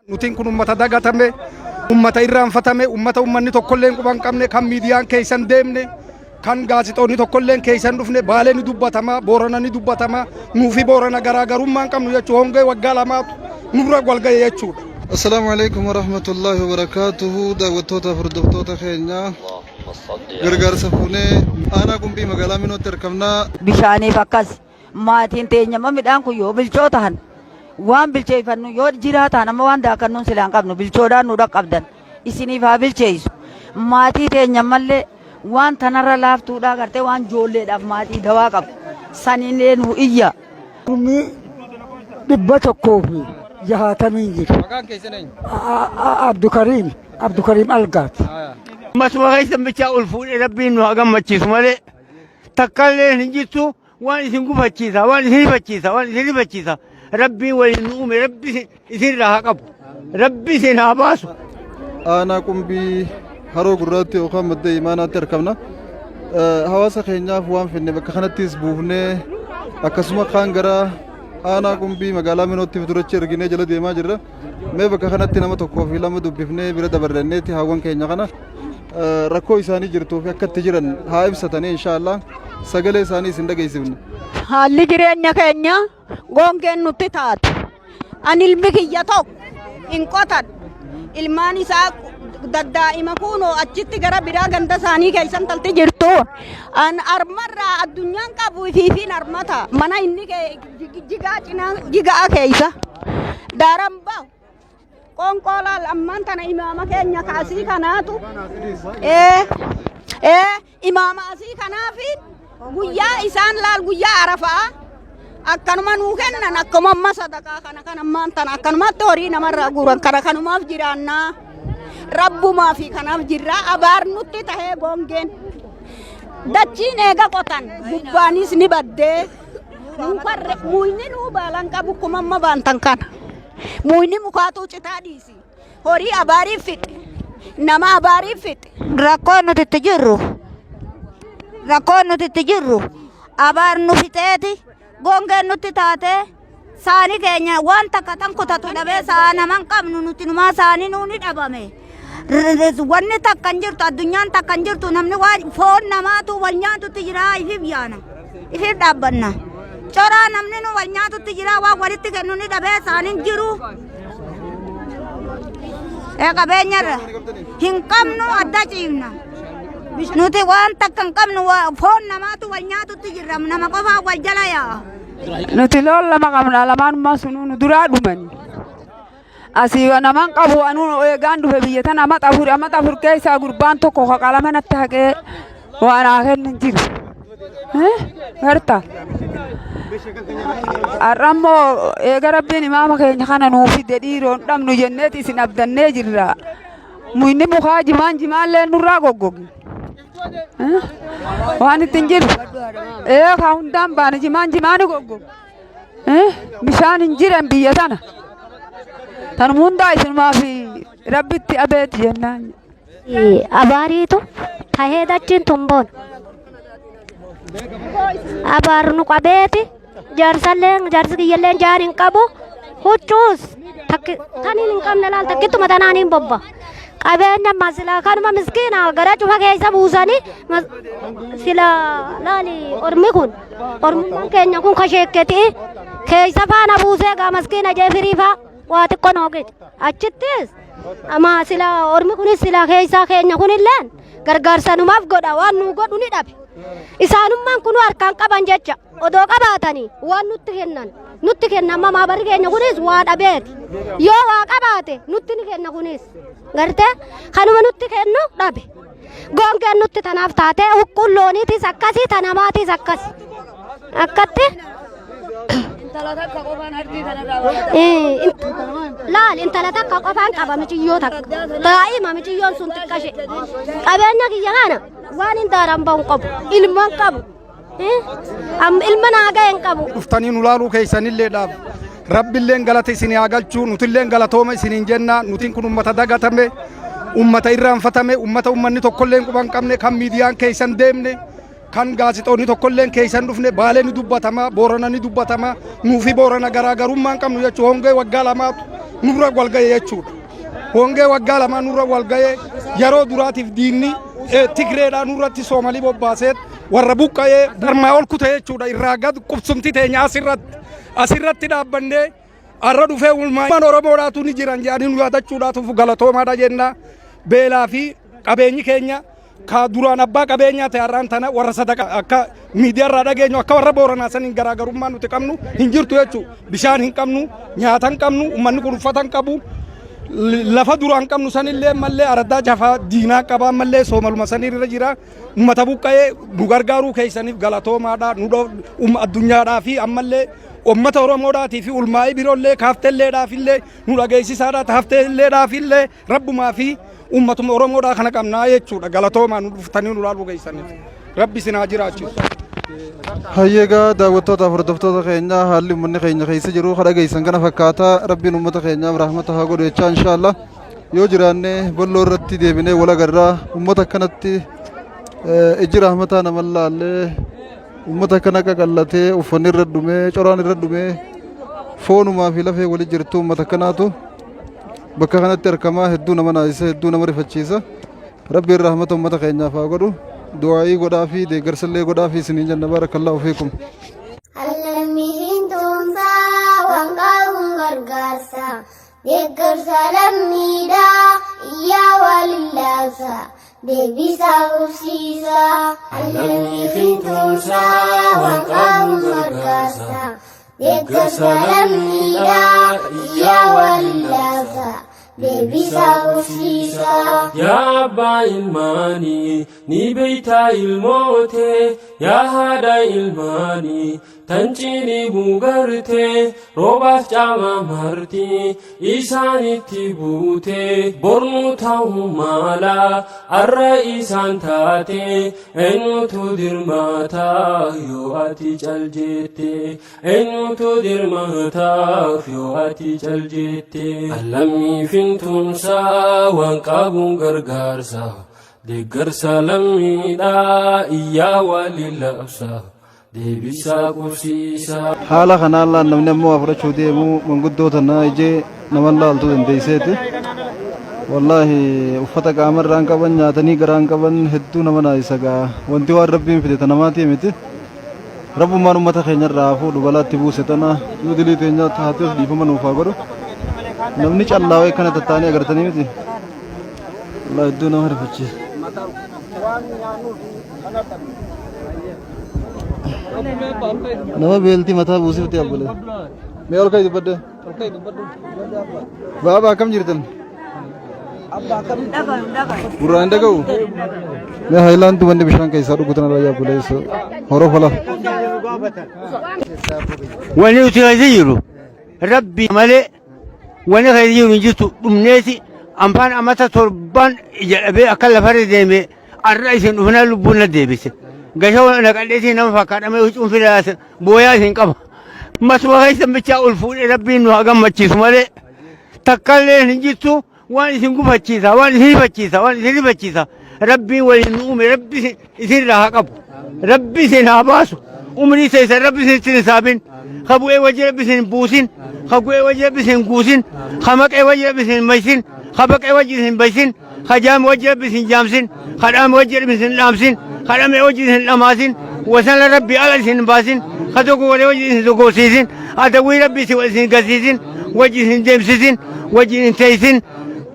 Nutiin kun uummata dagatame, uummata irraanfatame, uummata uummanni tokkolleen quban qabne kan miidiyaan keessan deemne, kan gaazexoonni tokkolleen keessan dhufne, Baalee ni dubbatama, Boorana ni dubbatama, nuufi Boorana garaagarummaan qabnu jechuudha. Hongee waggaa lamaatu nurra walga'e jechuudha. Assalamu alaikum warahmatullahi wabarakatuhu. Daawwattoota hordoftoota keenya gargaarsa fuunee aanaa qumbii magaalaa Minootti argamna. Bishaaniif akkas maatiin teenya midhaan kun yoo bilchootaan waan bilcheeffannu yoo jiraatan amma waan daakannuun silaan qabnu bilchoodhaan nu dhaqqabdan isiniif haa bilcheessu. Maatii teenya mallee waan tanarra laaftuudhaa gartee waan ijoolleedhaaf maatii dawaa qabu saniinlee nu iyya. Dhibba tokkoo fi jahaatamiin jiru. Maqaan keessan eenyu? Abdukariim Algaati. Masuma keessan bichaa ol fuudhee rabbiin nu haa gammachiisu malee takkaallee hin jirtu waan isin gufachiisa, waan isin hifachiisa, waan isin hifachiisa. Rabbiin waliin nu uume, rabbi isinirraa haa qabu, rabbi isin haa baasu. Aanaa qumbii haroo gurraatti yookaan madda imaanaatti argamna. Hawaasa keenyaaf waan fenne bakka kanattis buufnee akkasuma kaan gara aanaa qumbii magaalaa Minootti fidurachi erginee jala deemaa jirra. Mee bakka kanatti nama tokkoo fi lama dubbifnee bira dabarranneetti haawwan keenya kana rakkoo isaanii jirtuu fi akka itti jiran haa ibsatanii inshaallah sagalee isaanii isin dhageessifna. Haalli jireenya keenya gongeen nutti taatu. Ani ilmi kiyya tokko hin qotan ilmaan isaa daddaa'ima kunoo achitti gara biraa ganda isaanii keessan talti jirtu. An armarraa addunyaan qabu fiifiin armata mana inni jigaa cinaa jigaa keessa daramba qonqoolaa ammaan tana imaama keenya kaasii kanaatu imaama asii kanaafi guyyaa isaan laal guyyaa arafaa akkanuma nuu kennan akkuma amma sadaqaa kana ammaan tana akkanumatti horii namarraa guuran kanumaaf jiraannaa rabbumaa fi kanaaf jirra abaar nutti tahee gongeen dachiin eega qotan gubbaanis ni baddee muyni nuu baalan qabu kuma amma baantan kana muyni mukaatuu citaa dhiisi horii abaariif fixe nama abaariif fixe rakkoon nuti itti jirru abaar nu fixeeti gongeen nutti taate saani keenya waan takka tan kutatu dhabee saa naman qabnu nuti numaa saanii nuuni dhabame wanni takkan jirtu addunyaan takkan jirtu namni waan foon namaatu wal nyaatutti jira ifiif yaana ifiif dhaabbanna coraa namni nu wal nyaatutti jira waan walitti kennu ni dhabee saaniin jiru qabeenyarra hin qabnu adda ciifna nuti waan takkan qabnu foon namaatu wal nyaatutti jirra nama qofaa wal jala yaa nuti loon lama qabna lamaanummaa sunuu nu duraa dhumani asii naman qabu anu eegaan dhufe biyya tana amma xafur keessaa gurbaan tokko qalama natti haqee waan haa kennan jiru garta arrammoo eega rabbiin imaama keenya kana nuu fide dhiiroon dhabnu jenneeti isin abdannee jirra muyni mukaa jimaallee nurraa goggogi waan ittiin jiru kaa hundaan baane jimaani goggogi bishaan hin jiran biyya tana tan hundaa isinumaa fi rabbitti abeeti jennaan. Abaariitu tahee dachiin tumboon abaar nu qabeeti jaarsi kiyyalleen jaan hin qabu huccuus taniin hin qabne laal takkittuma tanaan hin bobba qabeenya masila kanuma miskiina gara cufa keessa buusanii sila laali ormummaan keenya kun kasheekketii keessa faana buusee gaa maskiina jeefiriifaa waa xiqqoo noogeeti achittis amma sila ormi kunis sila keessa keenya kunilleen gargaarsa numaaf godha waan nu godhu ni dhabe isaanummaan kunu harkaan qaban jecha odoo qabaatanii waan nutti kennan mamaa bari keenya kunis waa dhabeeti yoo waa qabaate nutti ni kenna kunis gartee kanuma nutti kennu dhabe gongeen nutti tanaaf taate huqqullooniitis akkasii tanamaatis akkatti laal intala takka qofaan qaba michiyyoo takka daa'ima michiyyoon sun xiqqashe qabeenya kiyya kana waan hin daaran ba'u qabu ilmaan qabu ilma naagaa hin qabu. Dhuftanii nu laaluu keessanilleedhaaf rabbiilleen galata isinii haa galchuu nutilleen galatooma isiniin jenna nutiin kun uummata dagatame uummata irraanfatame uummata uummanni tokkolleen quban qabne kan miidiyaan keessan deemne kan gaazexoonni tokkolleen keessan dhufne Baalee ni dubbatama Boorana ni dubbatama nuufi Boorana garaagarummaan qabnu jechuudha hongee waggaa lamaatu nurra wal ga'e jechuudha. Hongee waggaa lama nurra wal ga'e yeroo duraatiif diinni Tigreedhaan nurratti Soomalii bobbaaseet warra buqqa'ee darmaa ol kute jechuudha. Irraa gad qubsumti teenya asirratti dhaabbannee arra dhufee ulmaan Oromoodhaatu ni jiran jedhanii nu yaadachuudhaatuuf galatoomaadha jenna. Beelaa fi qabeenyi keenya ka duraan abbaa qabeenyaa ta'e har'aan tana warra sadaqa akka miidiyaarraa dhageenyu akka warra Booranaa saniin garaagarummaa nuti qabnu hin jirtu jechuudha. Bishaan hin qabnu, nyaata hin qabnu, uummanni kun uffata hin qabu. Lafa duraan qabnu sanillee mallee araddaa jafaa diinaa qabaa mallee Soomaluma sanirra jira. Uummata buqqa'ee nu gargaaruu keessaniif galatoomaadha. Addunyaadhaa fi ammallee uummata Oromoodhaatii fi ulmaa'ii biroollee kaafteelleedhaafillee nu dhageessisaadha. Taafteelleedhaafillee rabbumaa fi uummatuma Oromoodhaa kana qabnaa jechuudha. Galatoomaa nu dhuftanii nu ilaaluu keessaniif. Rabbi isin haa jiraachisu. Hayyeegaa daawwattoota hordoftoota keenyaa haalli uummanni keenya keessa jiru kadha geessan kana fakkaataa rabbiin uummata keenyaaf rahmata haa godhu jechaa inshaallah yoo jiraanne bolloo irratti deebinee wal agarraa uummata akkanatti ijji rahmataa nama laallee uummata akkana qaqallatee uffanni irra dhumee coraan irra dhumee foonumaa fi lafee wali jirtu uummata akkanaatu bakka kanatti argamaa hedduu nama naasisa hedduu nama rifachiisa rabbiin rahmata uummata keenyaaf haa godhu. دعائي قدافي دي قرسلي قدافي سنين جنة بارك الله فيكم اللمين تونسا وانقاهم غرقاسا دي قرسلمي دا إيا واللاسا دي بيسا وفسيسا اللمين تونسا وانقاهم غرقاسا دي قرسلمي دا إيا واللاسا يا أبا الماني ني بيتا الموتي يا هذا الماني تنجيني بوغرتي روباف جاما مرتي إيساني تبوتي برموتاو مالا الرئيسان تاتي إنو تدير ماتا يواتي جلجيتي إنو تدير ماتا يواتي جلجيتي اللمي فينتونسا وانقابون غرغارسا دقرسا لمي دا إيا وللأبسا haala kanaan namni ammoo afurachuu deemu manguddoota naa ijee naman laaltu dandeesseeti wallaahi uffata qaamarraan qaban nyaatanii garaan qaban hedduu nama naasisa gaa wanti waan rabbiin fide ta namaatii miti rabbummaan ummata keenyarraa fuudhu balaatti buuse tana yoo dilii teenya taateef dhiifama nuuf haa godhu namni callaawee kana tattaanii agartanii miti wallaahi hedduu nama rifachiisa. nama beelti mataa buusifti abbole mee ol kay dubbadde baaba akkam jirtan buraan dhaga'u mee haayilaandu wanni bishaan keessaa dhugutan irraa abbole horoo fala wani uti keessa jiru rabbi malee wani keessa jiru hin jirtu dhumneeti ampaan amata torban jedhabee akka lafarra deeme arra isin dhufnaa lubbuun na deebise gashaa naqadheetii nama fakkaadhamee huccuun fidaasa booyaa isin qaba masuma keessan bichaa ol fuudhee rabbiin nu haa gammachiisu malee takkaallee hin jirtu waan isin gufachiisa waan isin rifachiisa rabbiin waliin nu uume rabbi isin irraa haa qabu rabbi isin haa baasu umrii keessan rabbi isin ittiin hisaabin ka bu'ee wajji rabbi isin buusin ka gu'ee wajji rabbi isin guusin ka maqee wajji rabbi isin maysin ka baqee wajji isin baysin ka jaame wajji rabbi isin jaamsin ka dhaame wajji rabbi isin dhaamsin kadame wajji isin dhamaasin wasana rabbi ala isin baasin kadogo wale wajji isin dogosiisin adawii rabbi isin gasiisin wajji isin deemsisin wajji isin teeysin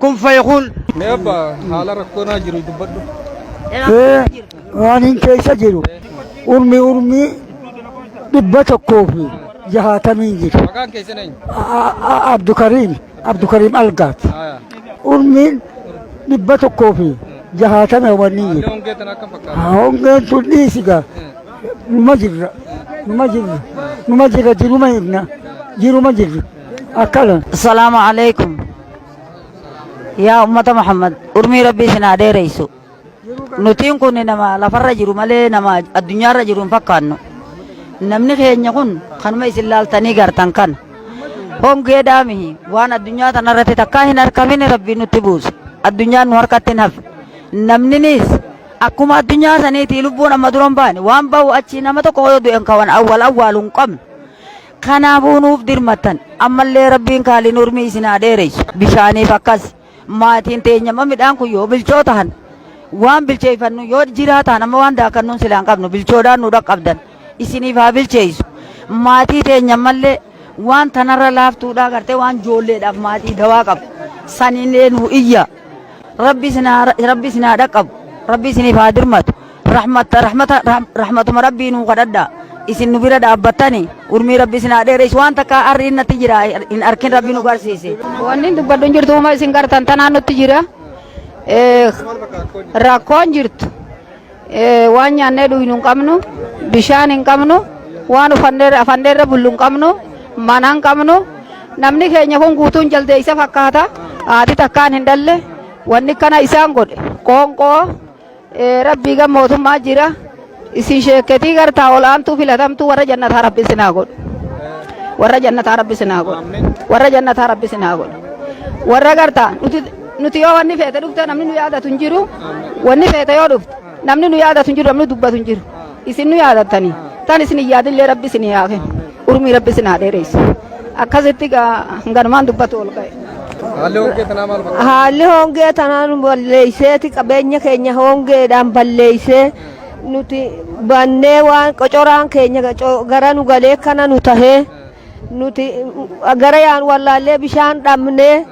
kun fayakun mee abba haala rakkoonaa jiru dubbadhu waan hin keessa jiru urmi dhibba tokkoo fi 60 jiru maqaan keessan eenyu abdukariim algaat urmi dhibba tokkoo fi 60 wanni jiru hongeen tun dhiisiga numa jirra jiruma jirra akkana السلام عليكم يا أمة محمد أرمي ربي سنا ديريسو نتين كوني نما لفر جرو مالي نما الدنيا رجرو فكانو نمني خيني كون خنما يسلال تاني غرتان كان هم قدامه وانا الدنيا تنرتي تكاهن أركمين ربي نتبوس الدنيا نوركتين هف نمني نيس akkuma addunyaa saniitii lubbuun amma duran baane waan bahu achi nama tokko hooduu en kawan awwal awwaaluun qabne kanaafuu nuuf dirmatan ammallee rabbiin kaaliin urmii isin haa dheereysu bishaaniif akkas maatiin teenya midhaan kun yoo bilchoo tahan waan bilcheeffannu yoo jiraatan amma waan daakannuun silaa hin qabnu bilchoodhaan nu dhaqqabdan isiniif haa bilcheessu maatii teenya mallee waan tanarra laaftuudhaa gartee waan joolleedhaaf maatii dawaa qabu saniinlee nu iyya rabbi isin haa dhaqqabu rabbi isiniif haa dirmatu rahmatuma rabbii nuu kadhadhaa isin nu bira dhaabbattanii urmii rabbi isin haa dheereysu waan takka harri innatti jira hin arkin rabbi nu garsiise. Wanni dubbadhu hin jirtu uma isin gartan tanaan nutti jira. Rakkoon jirtu waan nyaannee dhugnu hin qabnu bishaan hin qabnu waan afanneerra bullu hin qabnu mana hin qabnu namni keenya kun guutuun jaldeessa fakkaata haati takkaan hin dhalle wanni kana isaan godhe qoonqoo rabbii gam mootummaa jira isin sheekketii gartaa olaantuu filatamtuu warra jannataa rabbi isin haa godhu warra jannataa rabbi isin haa godhu warra jannataa rabbi isin haa godhu warra gartaa nuti yoo wanni feete dhufte namni nu yaadatu hin jiru wanni feete yoo dhufte namni nu yaadatu hin jiru namni dubbatu hin jiru isin nu yaadattanii tan isin hin yaadillee rabbi isin haa kennu urmii rabbi isin haa dheereysu akkasitti ganumaan dubbatu ol ka'e. Haalli hongee tanaan balleeyseeti qabeenya keenya hongeedhaan balleeysee nuti bannee waan qocoraan keenya gara nu galee kana nu tahee nuti gara yaan wallaallee bishaan dhabnee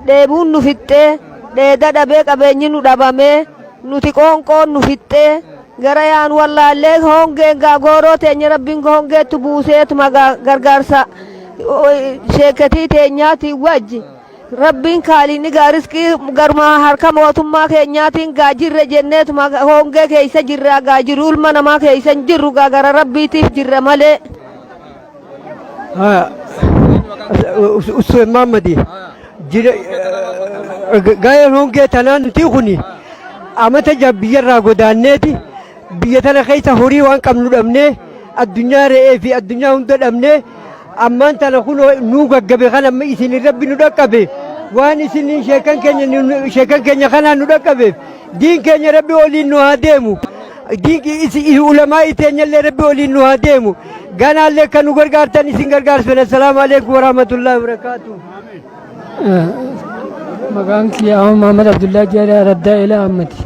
dheebuun nu fixxee dheeda dhabee qabeenyi nu dhabamee nuti qoonqoon nu fixxee gara yaan wallaallee hongeen gooroo teenya rabbiin hongeetti buuseetuma gargaarsa sheekketii teenyaatiin wajji rabbiin kaaliin riskii garmaa harka mootummaa keenyaatiin gaajirre jenneetuma hongee keeysa jirra gaajiru ilma namaa keeysa hin jirru gara rabbiitiif jirra malee. Usman Mamadi gaya hongee tanaan nuti kuni amata biyyarraa godaanneeti biyya tana keessa horii waan qabnu dhabnee addunyaa re'ee fi addunyaa hunda dhabnee ammaan tana kun nu gaggabe kan amma isin rabbi nu dhaqqabe waan isin sheekan keenya kanaan nu dhaqqabeef diin keenya rabbi waliin nu haa deemu diin ulamaa iteenyallee rabbi waliin nu haa deemu ganaallee kan nu gargaartan isin gargaarsan assalaamu alaikum warahmatullahi wabarakaatuh. Maqaan kiyyaa Muhammad Abdullahi Jaalaa Raddaa Ilaa Ammati.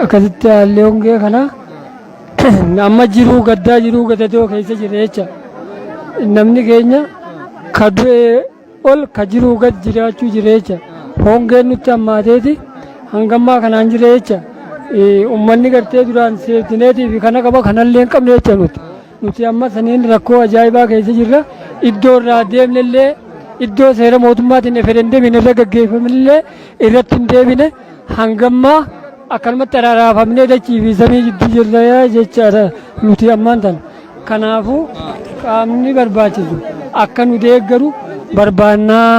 Akkasitti haalli hongee kana amma jiruu gaddaa jiruu gadatoo keessa jira jecha namni keenya ka du'ee ol ka jiruu gad jiraachuu jira jecha hongeen nutti hammaateeti hangammaa kanaan jira jecha ummanni gartee duraan seeftineetii fi kana qaba kanallee hin qabne jecha nuti amma saniin rakkoo ajaa'ibaa keessa jirra iddoo irraa deemnellee iddoo seera mootummaatiin referendeemiin irra gaggeeffamillee irratti hin deebine hangammaa akkanumatti araaraafamnee dachii fi samii jidduu jirra jechaadha nuti ammaan tana kanaafuu qaamni barbaachisu akka nu deeggaru barbaannaa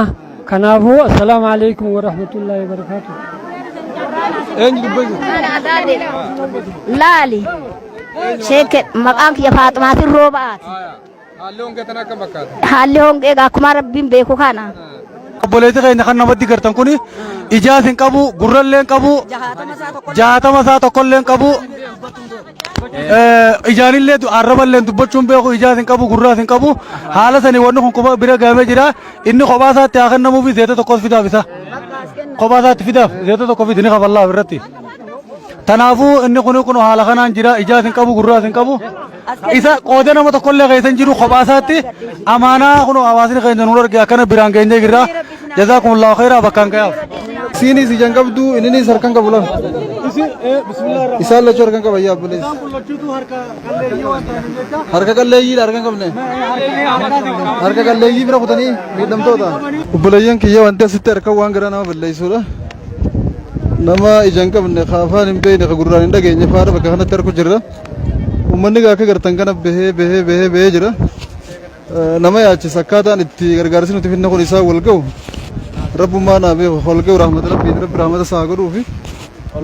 kanaafuu assalaamu alaikum warahmatullaahi wabarakaatuh. Laali sheeke maqaan kiyya Faaxumaatiin Roobaati. Haalli hongee akkuma rabbiin beeku kana. Obboleetti keenya kan namatti gartan kun ijaas hin qabu gurrallee hin qabu jahatama isaa tokkollee hin qabu ijaanillee arraballee dubbachuun beeku ijaas hin qabu gurraas hin qabu haala sanii wanni kun quba bira gahamee jira inni kophaa isaatti haa kennamuufi zeeta tokkos fidaaf isa kophaa isaatti fidaaf zeeta tokko fidini kafallaaf irratti tanaafuu inni kun haala kanaan jira ijaas hin qabu gurraas hin qabu isa qoodee nama tokkollee keessa hin jiru kophaa isaatti amaanaa kun hawaasni keenya nuun arge akkana biraan geenyee jirra jazaakumullaahu khairaa bakkaan gayaaf. Isiinis ijaan qabdu inninis harkaan qabu lama. Isaan lachuu harkaan qaba yaa obboleessi. Harka qalleeyyiidha harkaan qabne. Harka qalleeyyii bira kutanii miidhamtoota. Obboleeyyan kiyya wanti asitti harkaan waan garaa nama balleessuudha. Nama ijaan qabne afaan hin beekne ka gurraan hin dhageenye faara bakka kanatti harku jirra. Uummanni akka gartan kana bahee jira. Nama yaachisa akkaataan itti gargaarsi nuti finna kun isaa wal ga'u. Rabbummaa naa beeku wal ga'u rahmata rabbiin rabbi rahmata isaa godhuufi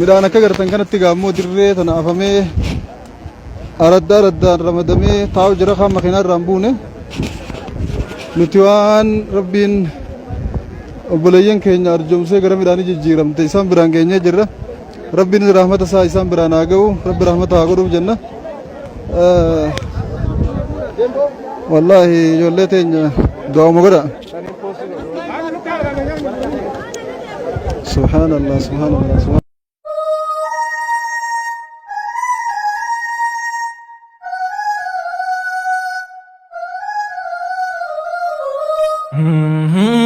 midhaan akka gartan kanatti gaammoo dirree tana afamee araddaan ramadamee taa'u jira kan makiinaa irraan buune nuti waan rabbiin obboleeyyan keenya arjoomsee gara midhaanii jijjiiramte isaan biraan geenyee jirra rabbiin rahmata isaa isaan biraan haa ga'u rabbi rahmata haa godhuuf jenna والله جولتين دوام غدا سبحان الله سبحان الله سبحان Mm-hmm.